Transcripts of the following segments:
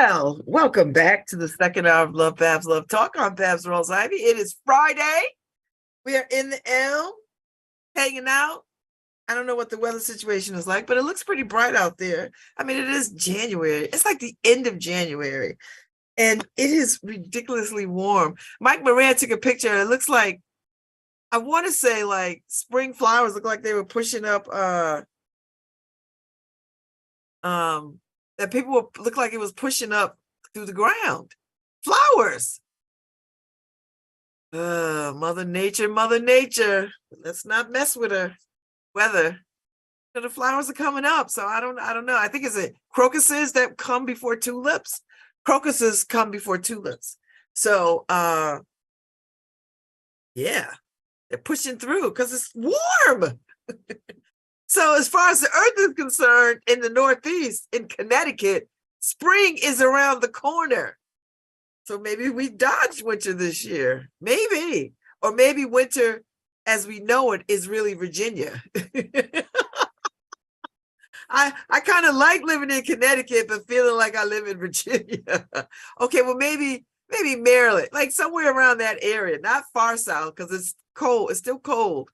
Well, welcome back to the second hour of LoveBabz, LoveTalk. I'm Babz Rawls-Ivy. It is Friday. We are in the L, hanging out. I don't know what the weather situation is like, but it looks pretty bright out there. I mean, it is January. It's like the end of January, and it is ridiculously warm. Mike Moran took a picture. It looks like, I want to say like spring flowers look like they were pushing up, that people would look like it was pushing up through the ground. Flowers. Mother Nature, Mother Nature. Let's not mess with her. Weather. So the flowers are coming up. So I don't know. I think it's crocuses that come before tulips. Crocuses come before tulips. So yeah, they're pushing through because it's warm. So as far as the earth is concerned, in the Northeast, in Connecticut, spring is around the corner. So maybe we dodged winter this year. Maybe. Or maybe winter as we know it is really Virginia. I kind of like living in Connecticut, but feeling like I live in Virginia. Okay, well, maybe Maryland, like somewhere around that area, not far south, because it's cold. It's still cold.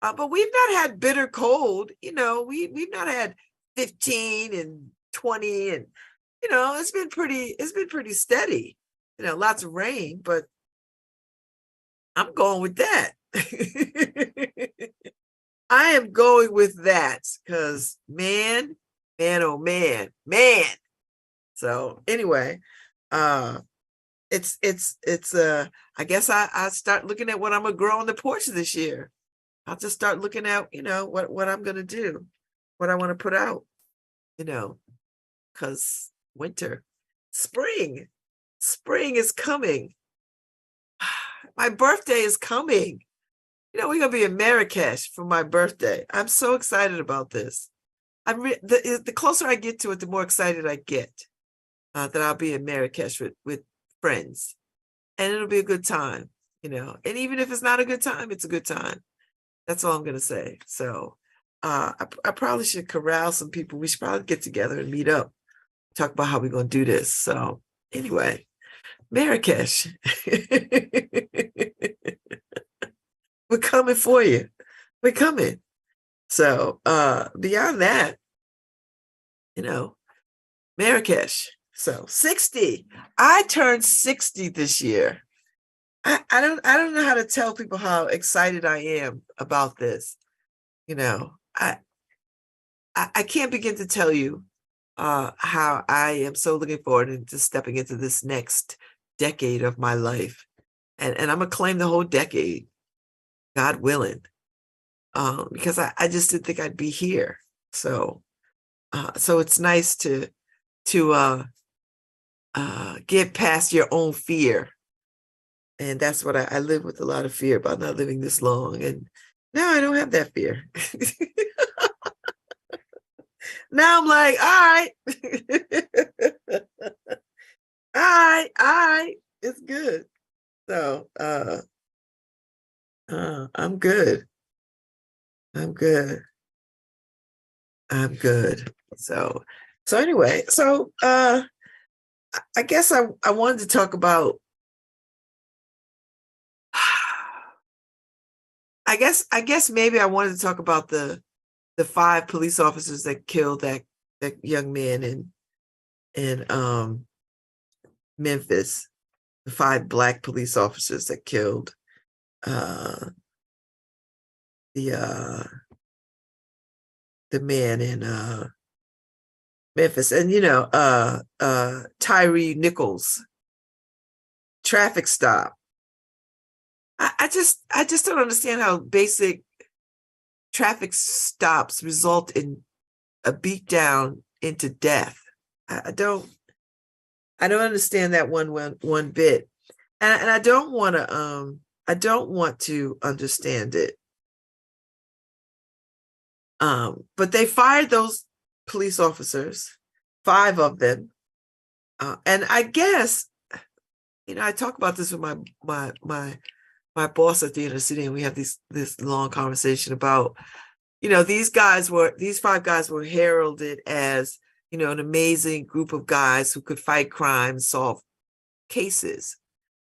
But we've not had bitter cold. You know, we've not had 15 and 20, and it's been pretty steady. Lots of rain, but I'm going with that. I am going with that because man, oh man. So anyway, it's I guess I start looking at what I'm gonna grow on the porch this year. I'll just start looking at, what I'm going to do, what I want to put out, because spring is coming. My birthday is coming. We're going to be in Marrakesh for my birthday. I'm so excited about this. The closer I get to it, the more excited I get that I'll be in Marrakesh with friends, and it'll be a good time, and even if it's not a good time, it's a good time. That's all I'm going to say. So I probably should corral some people. We should probably get together and meet up, talk about how we're going to do this. So anyway, Marrakesh, we're coming for you. We're coming. So beyond that, Marrakesh. So 60. I turned 60 this year. I don't know how to tell people how excited I am about this. I can't begin to tell you how I am so looking forward to stepping into this next decade of my life. And I'm gonna claim the whole decade, God willing. Because I just didn't think I'd be here. So it's nice to get past your own fear. And that's what I live with, a lot of fear about not living this long. And now I don't have that fear. Now I'm like, all right, it's good. So I'm good. So anyway, so I guess I wanted to talk about, I guess maybe I wanted to talk about the 5 police officers that killed that young man in Memphis. The 5 Black police officers that killed the man in Memphis, and Tyree Nichols. Traffic stop. I just don't understand how basic traffic stops result in a beat down into death. I don't understand that one bit, and I don't want to understand it. But they fired those police officers, 5 of them, and I guess I talk about this with my boss at the end of the city, and we have this long conversation about, these 5 guys were heralded as an amazing group of guys who could fight crime, solve cases.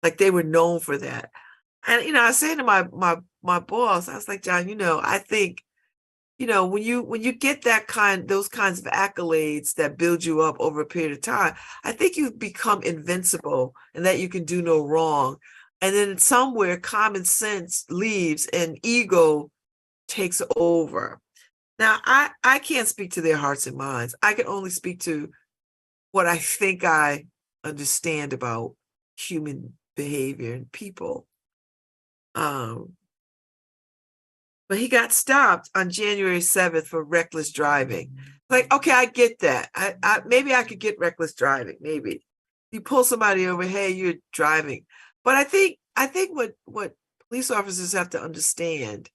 Like they were known for that. And I was saying to my boss, I was like, John, I think, when you get those kinds of accolades that build you up over a period of time, I think you become invincible and that you can do no wrong. And then somewhere common sense leaves and ego takes over. Now, I can't speak to their hearts and minds. I can only speak to what I think I understand about human behavior and people. But he got stopped on January 7th for reckless driving. Like, okay, I get that. I maybe I could get reckless driving. Maybe you pull somebody over, hey, you're driving. But I think what police officers have to understand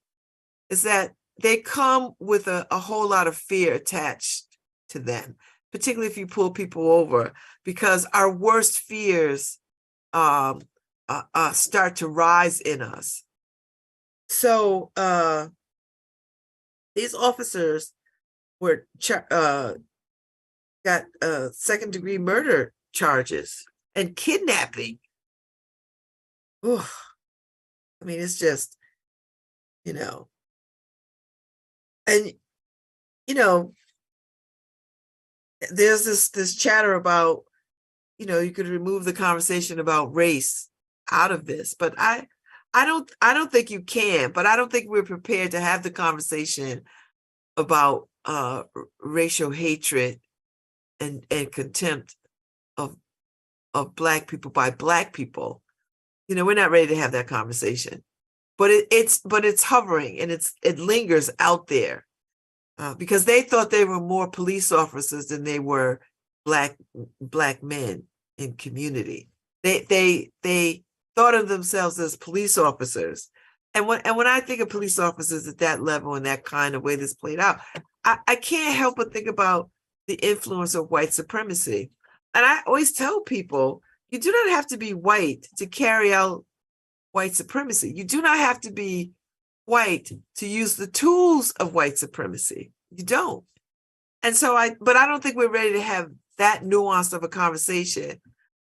is that they come with a whole lot of fear attached to them, particularly if you pull people over, because our worst fears start to rise in us. So these officers got second-degree murder charges and kidnapping. Ooh, I mean, it's just, and there's this chatter about, you could remove the conversation about race out of this, but I don't think you can, but I don't think we're prepared to have the conversation about racial hatred and contempt of Black people by Black people. We're not ready to have that conversation, but it's hovering and it lingers out there because they thought they were more police officers than they were Black men in community. They thought of themselves as police officers. And when I think of police officers at that level and that kind of way this played out, I can't help but think about the influence of white supremacy. And I always tell people, you do not have to be white to carry out white supremacy. You do not have to be white to use the tools of white supremacy. You don't. And so but I don't think we're ready to have that nuanced of a conversation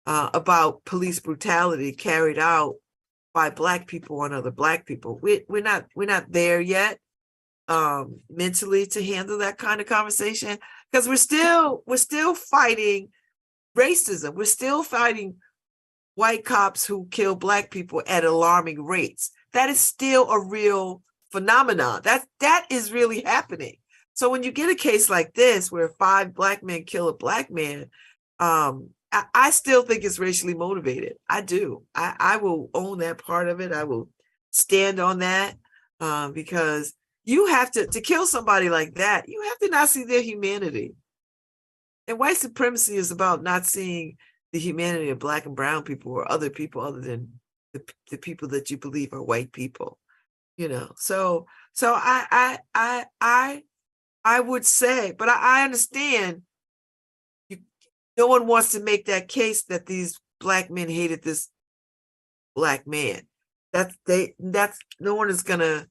about police brutality carried out by Black people on other Black people. We're not there yet mentally to handle that kind of conversation because we're still fighting racism. We're still fighting white cops who kill Black people at alarming rates. That is still a real phenomenon. That is really happening. So when you get a case like this where 5 Black men kill a Black man, I still think it's racially motivated. I do. I will own that part of it. I will stand on that because you have to kill somebody like that, you have to not see their humanity. And white supremacy is about not seeing the humanity of Black and brown people or other people other than the people that you believe are white people. So I would say, but I understand. No one wants to make that case that these Black men hated this Black man. Nobody's gonna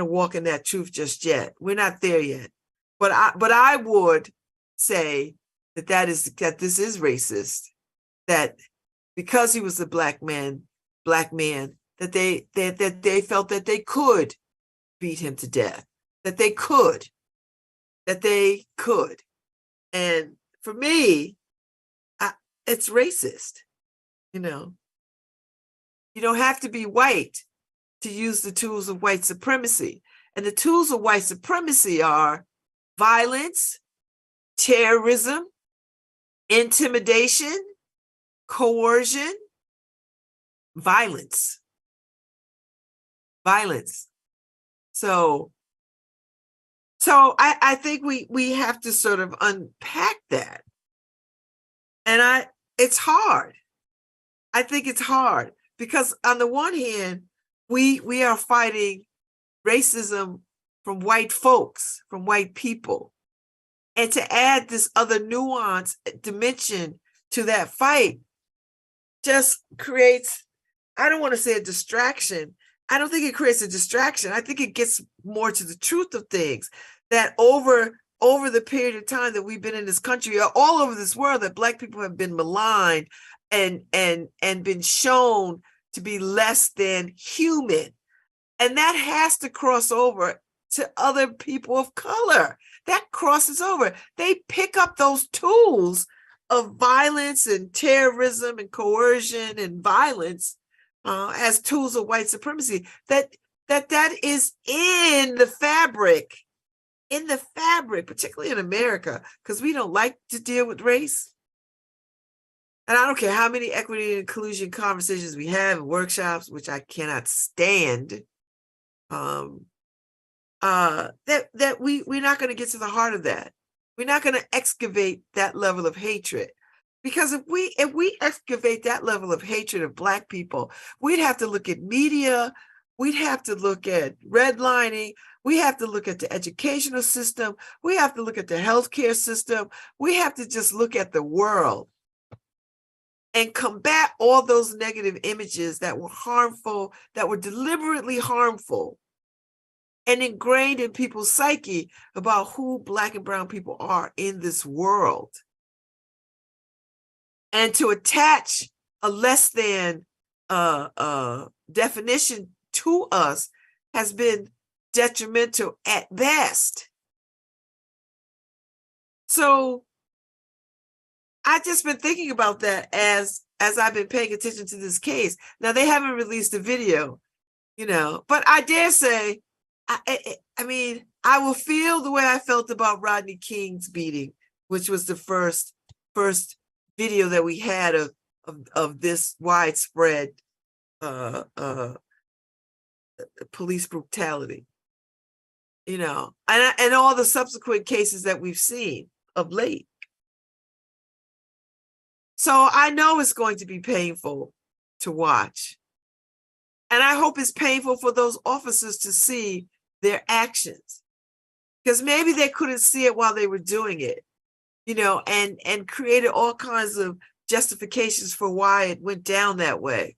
walk in that truth just yet. We're not there yet. But I would say that this is racist. That because he was a Black man, that they felt that they could beat him to death. That they could. And for me, it's racist. You don't have to be white to use the tools of white supremacy. And the tools of white supremacy are violence, terrorism, intimidation, coercion, violence. So I think we have to sort of unpack that. And it's hard. I think it's hard because on the one hand, we are fighting racism from white folks, from white people. And to add this other nuance dimension to that fight just creates, I don't want to say a distraction. I don't think it creates a distraction. I think it gets more to the truth of things, that over over the period of time that we've been in this country, all over this world, that Black people have been maligned and been shown to be less than human. And that has to cross over to other people of color. That crosses over. They pick up those tools of violence and terrorism and coercion and violence as tools of white supremacy. That is in the fabric, particularly in America, because we don't like to deal with race. And I don't care how many equity and inclusion conversations we have and workshops, which I cannot stand, that we're not going to get to the heart of that. We're not going to excavate that level of hatred. Because if we excavate that level of hatred of Black people, we'd have to look at media, we'd have to look at redlining, we have to look at the educational system, we have to look at the healthcare system, we have to just look at the world and combat all those negative images that were harmful, that were deliberately harmful and ingrained in people's psyche about who Black and brown people are in this world. And to attach a less than definition to us has been detrimental at best. So I've just been thinking about that as I've been paying attention to this case. Now, they haven't released a video, but I dare say, I mean, I will feel the way I felt about Rodney King's beating, which was the first video that we had of this widespread police brutality, and all the subsequent cases that we've seen of late. So I know it's going to be painful to watch. And I hope it's painful for those officers to see their actions, because maybe they couldn't see it while they were doing it, and created all kinds of justifications for why it went down that way.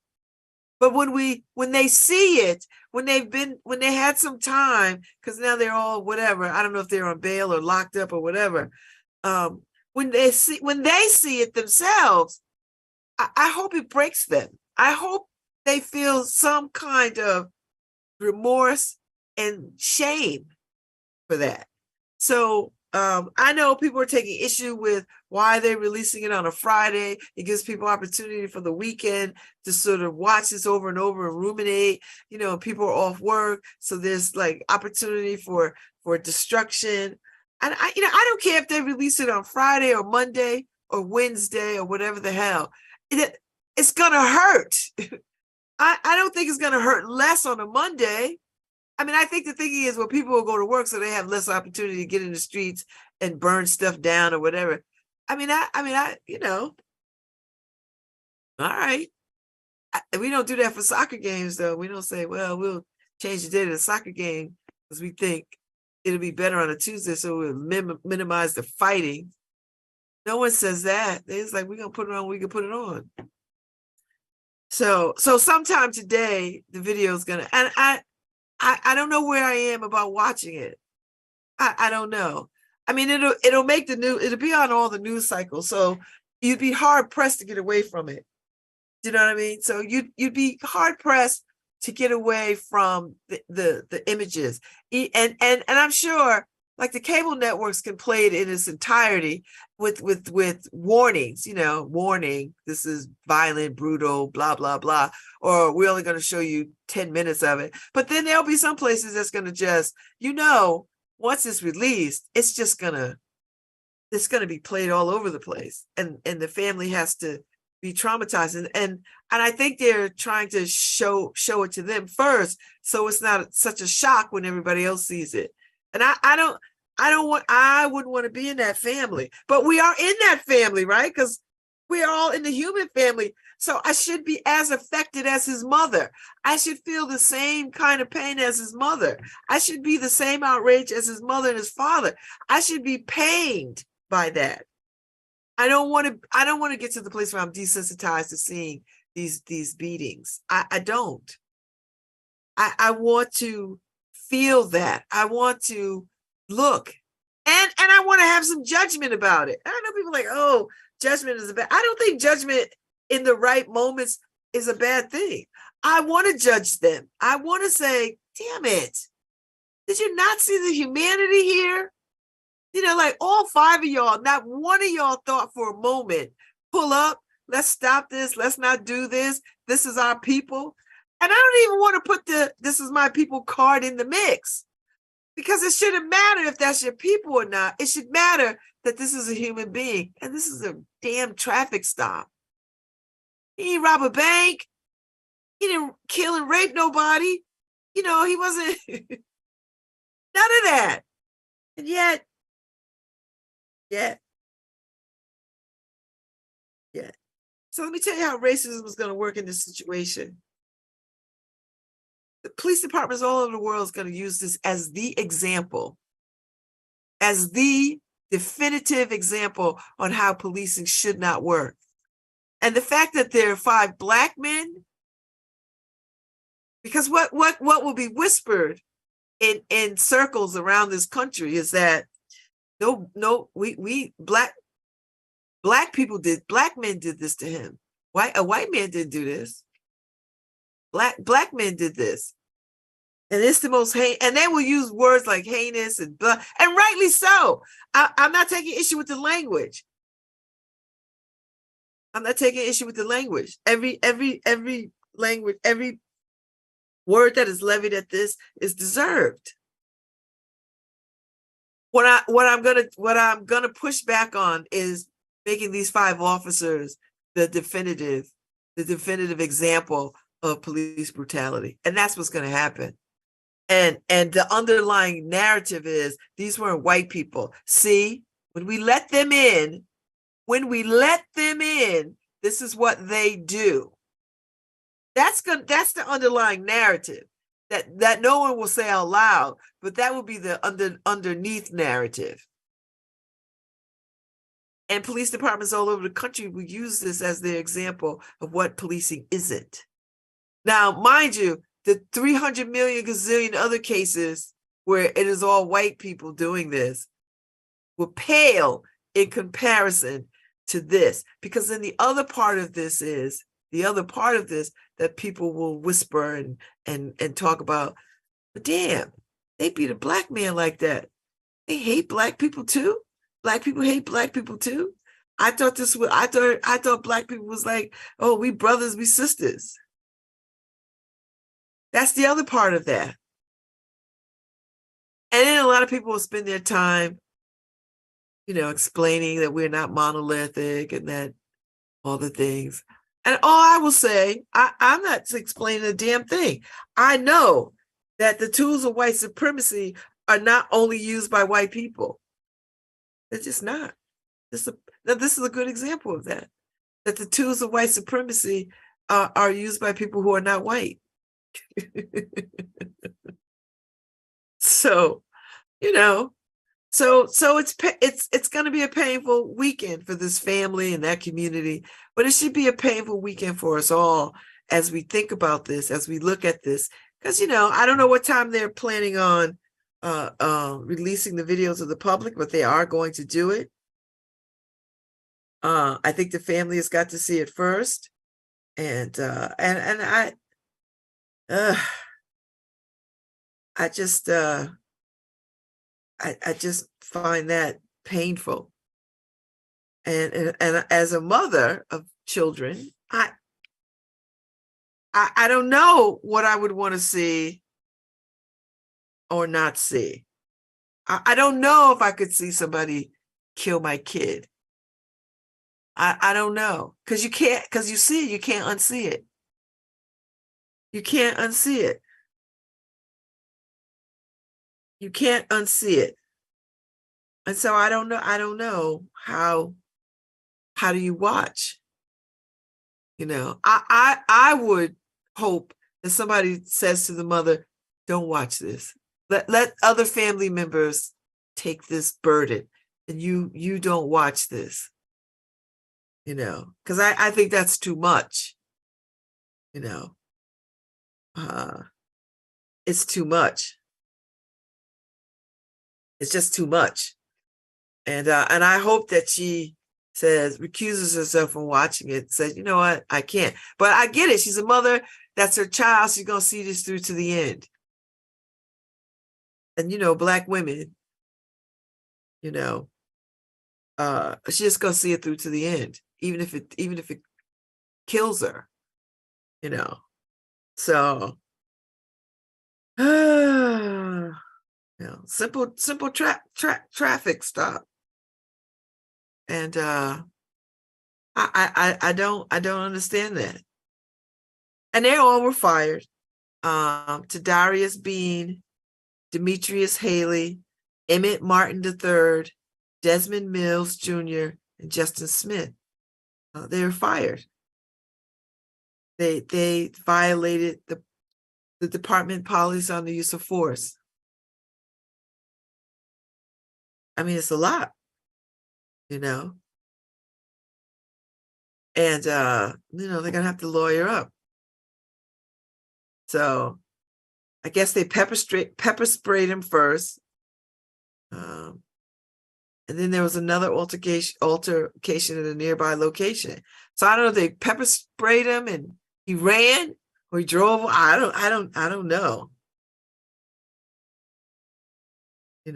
But when they see it, when they had some time, because now they're all whatever, I don't know if they're on bail or locked up or whatever. When they see it themselves, I hope it breaks them. I hope they feel some kind of remorse and shame for that. So I know people are taking issue with why they're releasing it on a Friday. It gives people opportunity for the weekend to sort of watch this over and over and ruminate, and people are off work. So there's like opportunity for destruction. And I don't care if they release it on Friday or Monday or Wednesday or whatever the hell. It's going to hurt. I don't think it's going to hurt less on a Monday. I mean, I think the thinking is, well, people will go to work so they have less opportunity to get in the streets and burn stuff down or whatever. I mean, all right. We don't do that for soccer games, though. We don't say, well, we'll change the day to the soccer game because we think it'll be better on a Tuesday, so we'll minimize the fighting. No one says that. It's like, we're going to put it on, we can put it on. So sometime today, the video is going to, and I don't know where I am about watching it. I don't know. I mean, it'll make the news, it'll be on all the news cycles. So you'd be hard pressed to get away from it. Do you know what I mean? So you'd be hard pressed to get away from the images. And I'm sure like the cable networks can play it in its entirety with warnings, warning, this is violent, brutal, blah, blah, blah, or we're only going to show you 10 minutes of it. But then there'll be some places that's going to just, once it's released, it's going to be played all over the place. And the family has to be traumatized. And I think they're trying to show it to them first, so it's not such a shock when everybody else sees it. And I wouldn't want to be in that family, but we are in that family, right? Because we're all in the human family. So I should be as affected as his mother. I should feel the same kind of pain as his mother. I should be the same outrage as his mother and his father. I should be pained by that. I don't want to get to the place where I'm desensitized to seeing these beatings. I don't. I want to feel that. I want to look. And and I want to have some judgment about it. I know people are like, oh, judgment is a bad. I don't think judgment in the right moments is a bad thing. I want to judge them. I want to say, damn it. Did you not see the humanity here? You know, like all five of y'all, not one of y'all thought for a moment, pull up, let's stop this, let's not do this. This is our people. And I don't even want to put the this is my people card in the mix, because it shouldn't matter if that's your people or not. It should matter that this is a human being and this is a damn traffic stop. He didn't rob a bank. He didn't kill and rape nobody. You know, he wasn't none of that. And yet, so let me tell you how racism is going to work in this situation. The police departments all over the world is going to use this as the example, as the definitive example on how policing should not work. And the fact that there are 5 Black men, because what will be whispered in circles around this country is that we black men did this to him. A white man didn't do this. Black men did this. And it's the most and they will use words like heinous and blah, and rightly so. I'm not taking issue with the language. I'm not taking issue with the language. Every language, every word that is levied at this is deserved. What I'm gonna push back on is making these 5 officers the definitive example of police brutality. And that's what's going to happen. And the underlying narrative is these weren't white people. See, when we let them in, this is what they do. That's the underlying narrative that no one will say out loud, but that will be the underneath narrative. And police departments all over the country will use this as their example of what policing isn't. Now, mind you, the 300 million gazillion other cases where it is all white people doing this will pale in comparison to this. Because then the other part of this that people will whisper and talk about, but damn, they beat a Black man like that. They hate Black people too. Black people hate Black people too. I thought Black people was like, oh, we brothers, we sisters. That's the other part of that. And then a lot of people will spend their time, explaining that we're not monolithic and that all the things. And all I will say, I'm not explaining a damn thing. I know that the tools of white supremacy are not only used by white people. They're just not. This is a good example of that. That the tools of white supremacy are used by people who are not white. So, so it's going to be a painful weekend for this family and that community, but it should be a painful weekend for us all as we think about this, as we look at this, because I don't know what time they're planning on releasing the videos to the public, but they are going to do it. I think the family has got to see it first, and I just find that painful, and as a mother of children, I don't know what I would want to see or not see. I don't know if I could see somebody kill my kid. I don't know, because you can't, because you see it, you can't unsee it. You can't unsee it. You can't unsee it. And so I don't know how do you watch? I would hope that somebody says to the mother, don't watch this. Let other family members take this burden, and you don't watch this. Because I think that's too much. It's too much. It's just too much. And I hope that she recuses herself from watching it, says, you know what, I can't. But I get it. She's a mother. That's her child. She's going to see this through to the end. And, Black women, she's just going to see it through to the end, even if it kills her, So, simple traffic stop. And I don't understand that. And they all were fired. To Darius Bean, Demetrius Haley, Emmett Martin III, Desmond Mills Jr., and Justin Smith. They were fired. They violated the department policy on the use of force. I mean, it's a lot, And they're gonna have to lawyer up. So I guess they pepper sprayed him first. And then there was another altercation at a nearby location. So I don't know if they pepper sprayed him and he ran or he drove. I don't know. And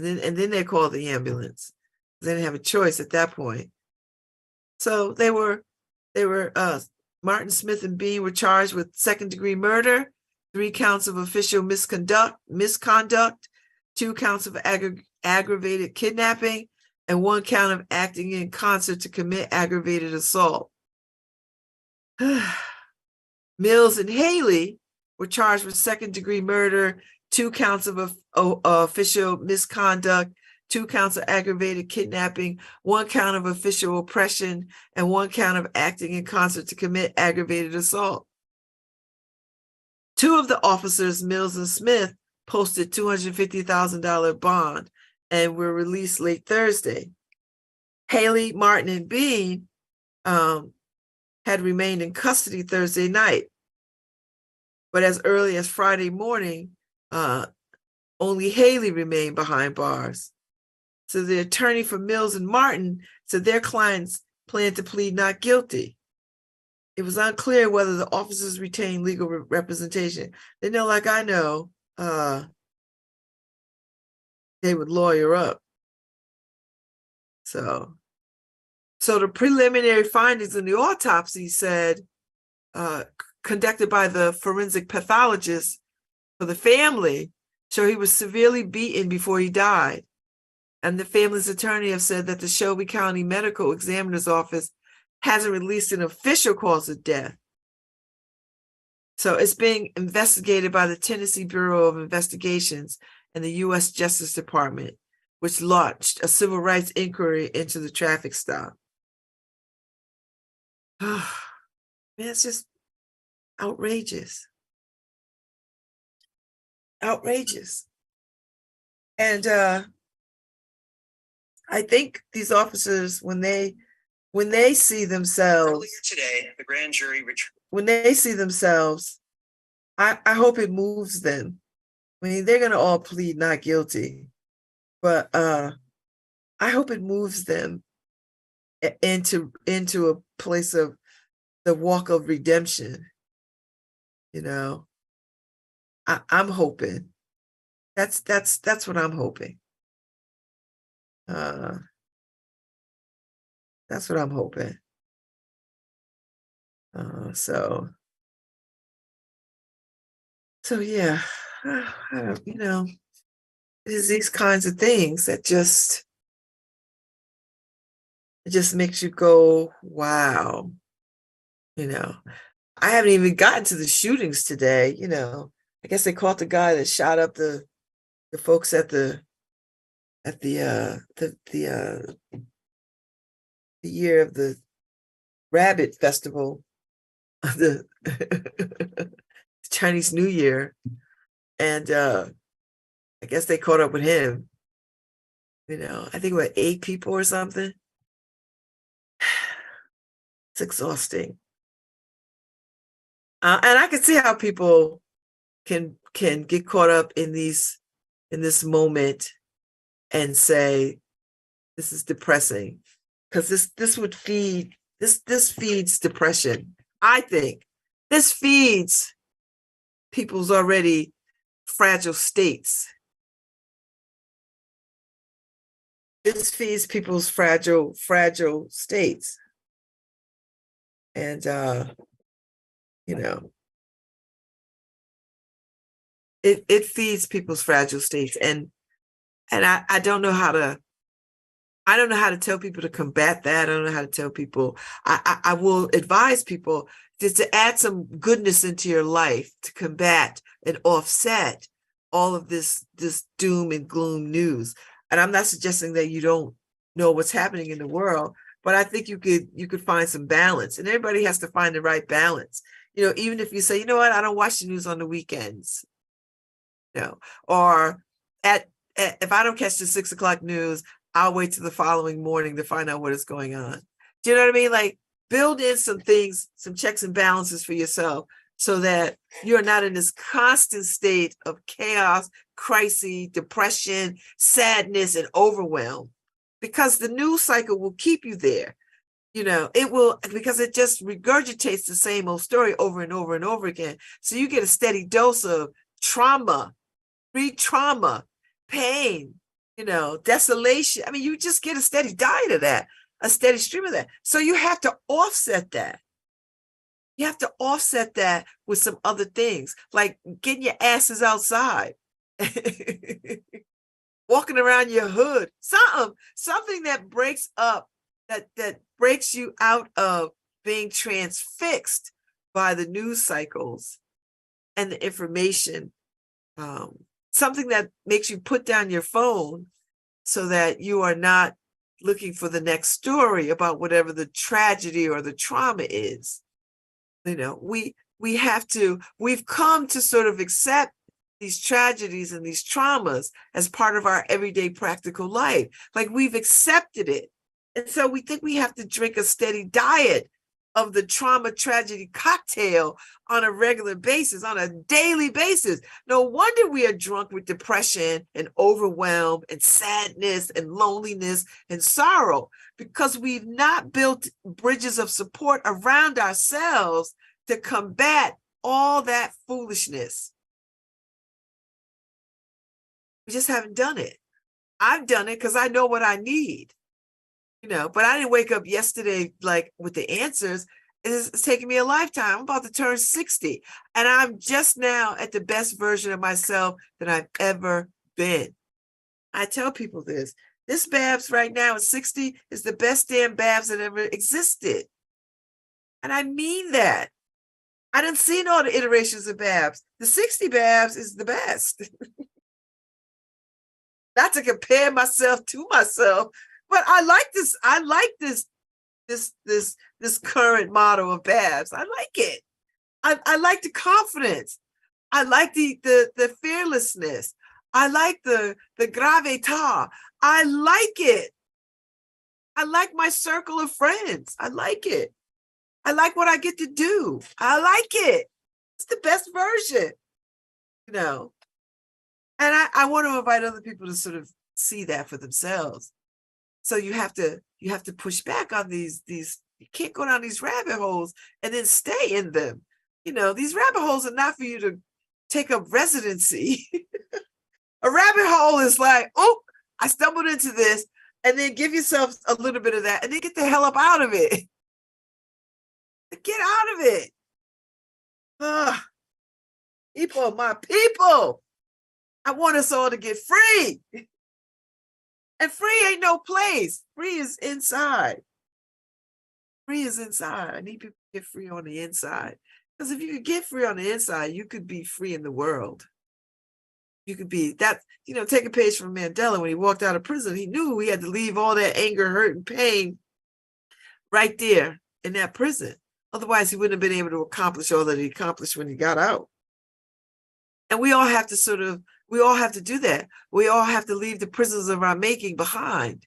then they called the ambulance. They didn't have a choice at that point. So they were Martin, Smith, and Bean were charged with second-degree murder, 3 counts of official misconduct, 2 counts of aggravated kidnapping, and 1 count of acting in concert to commit aggravated assault. Mills and Haley were charged with second-degree murder, 2 counts of official misconduct, 2 counts of aggravated kidnapping, 1 count of official oppression, and 1 count of acting in concert to commit aggravated assault. 2 of the officers, Mills and Smith, posted $250,000 bond and were released late Thursday. Haley, Martin, and Bean had remained in custody Thursday night. But as early as Friday morning, only Haley remained behind bars. So the attorney for Mills and Martin said their clients planned to plead not guilty. It was unclear whether the officers retained legal representation. They know, like I know, they would lawyer up. So the preliminary findings in the autopsy said, conducted by the forensic pathologist for the family, show he was severely beaten before he died. And the family's attorney have said that the Shelby County Medical Examiner's Office hasn't released an official cause of death. So it's being investigated by the Tennessee Bureau of Investigations and the U.S. Justice Department, which launched a civil rights inquiry into the traffic stop. Man, it's just outrageous. Outrageous. And I think these officers, when they see themselves earlier today, the grand jury when they see themselves, I hope it moves them. I mean, they're gonna all plead not guilty, but I hope it moves them into a place of the walk of redemption. I'm hoping. That's what I'm hoping. That's what I'm hoping. So yeah, it is these kinds of things that it just makes you go, wow. I haven't even gotten to the shootings today. I guess they caught the guy that shot up the folks at the year of the Rabbit Festival, the Chinese New Year, and I guess they caught up with him. I think about 8 people or something. It's exhausting, and I can see how people can get caught up in this moment and say, This is depressing because this would feed this feeds depression. I think this feeds people's already fragile states. This feeds people's fragile states. And you know, it feeds people's fragile states. And I don't know how to tell people to combat that. I don't know how to tell people. I will advise people to add some goodness into your life to combat and offset all of this doom and gloom news. And I'm not suggesting that you don't know what's happening in the world, but I think you could find some balance. And everybody has to find the right balance. Even if you say, you know what, I don't watch the news on the weekends. Or if I don't catch the 6 o'clock news, I'll wait till the following morning to find out what is going on. Do you know what I mean? Like, build in some things, some checks and balances for yourself so that you're not in this constant state of chaos, crisis, depression, sadness, and overwhelm. Because the news cycle will keep you there. It will, because it just regurgitates the same old story over and over and over again. So you get a steady dose of trauma, re-trauma, pain, desolation. I mean, you just get a steady diet of that, a steady stream of that. So you have to offset that. You have to offset that with some other things, like getting your asses outside, walking around your hood, something that breaks up, that breaks you out of being transfixed by the news cycles and the information. Something that makes you put down your phone so that you are not looking for the next story about whatever the tragedy or the trauma is. We've come to sort of accept these tragedies and these traumas as part of our everyday practical life. Like, we've accepted it. And so we think we have to drink a steady diet of the trauma tragedy cocktail on a regular basis, on a daily basis. No wonder we are drunk with depression and overwhelm and sadness and loneliness and sorrow, because we've not built bridges of support around ourselves to combat all that foolishness. We just haven't done it. I've done it because I know what I need. But I didn't wake up yesterday like with the answers. It's taking me a lifetime. I'm about to turn 60, and I'm just now at the best version of myself that I've ever been. I tell people this Babz right now at 60 is the best damn Babz that ever existed. And I mean that. I didn't see all the iterations of Babz. The 60 Babz is the best. Not to compare myself to myself, but I like this current model of Babz. I like it. I like the confidence. I like the fearlessness. I like the gravitas. I like it. I like my circle of friends. I like it. I like what I get to do. I like it. It's the best version, And I want to invite other people to sort of see that for themselves. So you have to push back on these. You can't go down these rabbit holes and then stay in them. These rabbit holes are not for you to take up residency. A rabbit hole is like, oh, I stumbled into this, and then give yourself a little bit of that, and then get the hell up out of it. Get out of it. People, my people. I want us all to get free. And free ain't no place. Free is inside. Free is inside. I need people to get free on the inside. Because if you could get free on the inside, you could be free in the world. You could be that, take a page from Mandela. When he walked out of prison, he knew he had to leave all that anger, hurt, and pain right there in that prison. Otherwise, he wouldn't have been able to accomplish all that he accomplished when he got out. And we all have to do that. We all have to leave the prisons of our making behind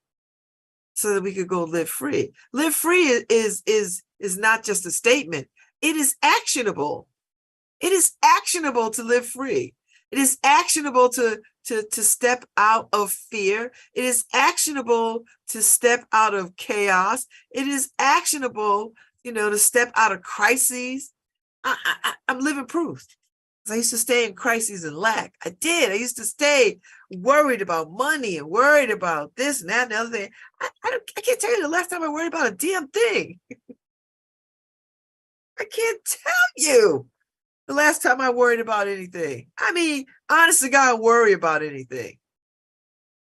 so that we could go live free. Live free is not just a statement. It is actionable. It is actionable to live free. It is actionable to step out of fear. It is actionable to step out of chaos. It is actionable, to step out of crises. I'm living proof. I used to stay in crises and lack. I did. I used to stay worried about money and worried about this and that and the other thing. I can't tell you the last time I worried about a damn thing. I can't tell you the last time I worried about anything. I mean, honest to God, worry about anything.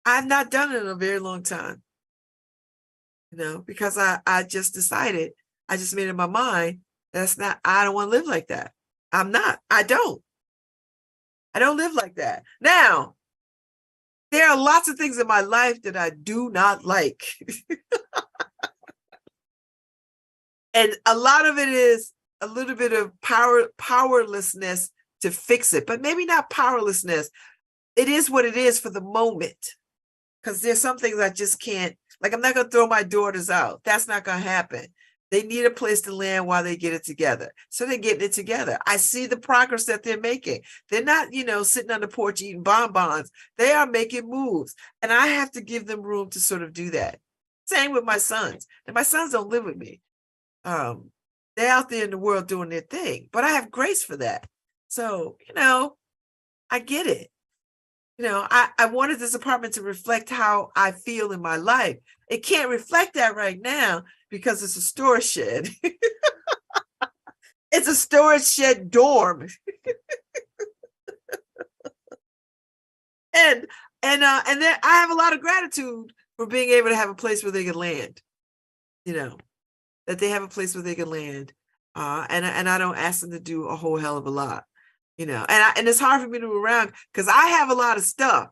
I've not done it in a very long time, because I just decided, I just made up my mind, I don't want to live like that. I don't live like that. Now, there are lots of things in my life that I do not like. And a lot of it is a little bit of powerlessness to fix it, but maybe not powerlessness. It is what it is for the moment. Because there's some things I just can't, like I'm not going to throw my daughters out. That's not going to happen. They need a place to land while they get it together. So they're getting it together. I see the progress that they're making. They're not, sitting on the porch eating bonbons. They are making moves. And I have to give them room to sort of do that. Same with my sons. And my sons don't live with me. They're out there in the world doing their thing. But I have grace for that. So, I get it. I wanted this apartment to reflect how I feel in my life. It can't reflect that right now because it's a storage shed. It's a storage shed dorm. And then I have a lot of gratitude for being able to have a place where they can land, that they have a place where they can land. And I don't ask them to do a whole hell of a lot. And it's hard for me to move around because I have a lot of stuff,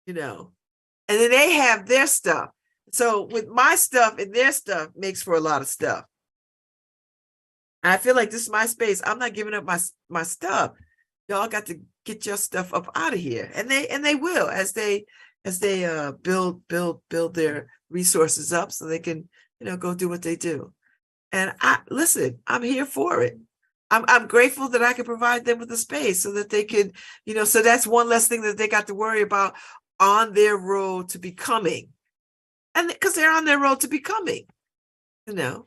and then they have their stuff. So with my stuff and their stuff makes for a lot of stuff. And I feel like this is my space. I'm not giving up my stuff. Y'all got to get your stuff up out of here. And they will as they build their resources up so they can, go do what they do. And I'm here for it. I'm grateful that I can provide them with a space so that they could, so that's one less thing that they got to worry about on their road to becoming. And because they're on their road to becoming, and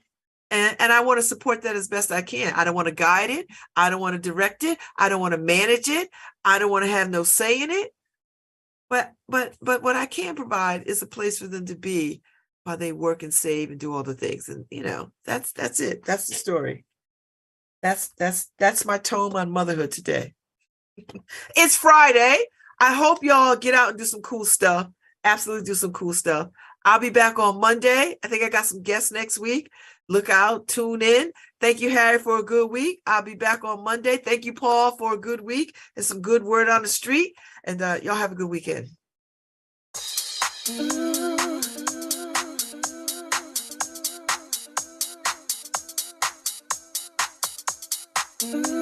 I want to support that as best I can. I don't want to guide it. I don't want to direct it. I don't want to manage it. I don't want to have no say in it. But what I can provide is a place for them to be while they work and save and do all the things. And, that's it. That's the story. That's my tome on motherhood today. It's Friday. I hope y'all get out and do some cool stuff. Absolutely do some cool stuff. I'll be back on Monday. I think I got some guests next week. Look out, tune in. Thank you, Harry, for a good week. I'll be back on Monday. Thank you, Paul, for a good week and some good word on the street. And y'all have a good weekend. Mm-hmm.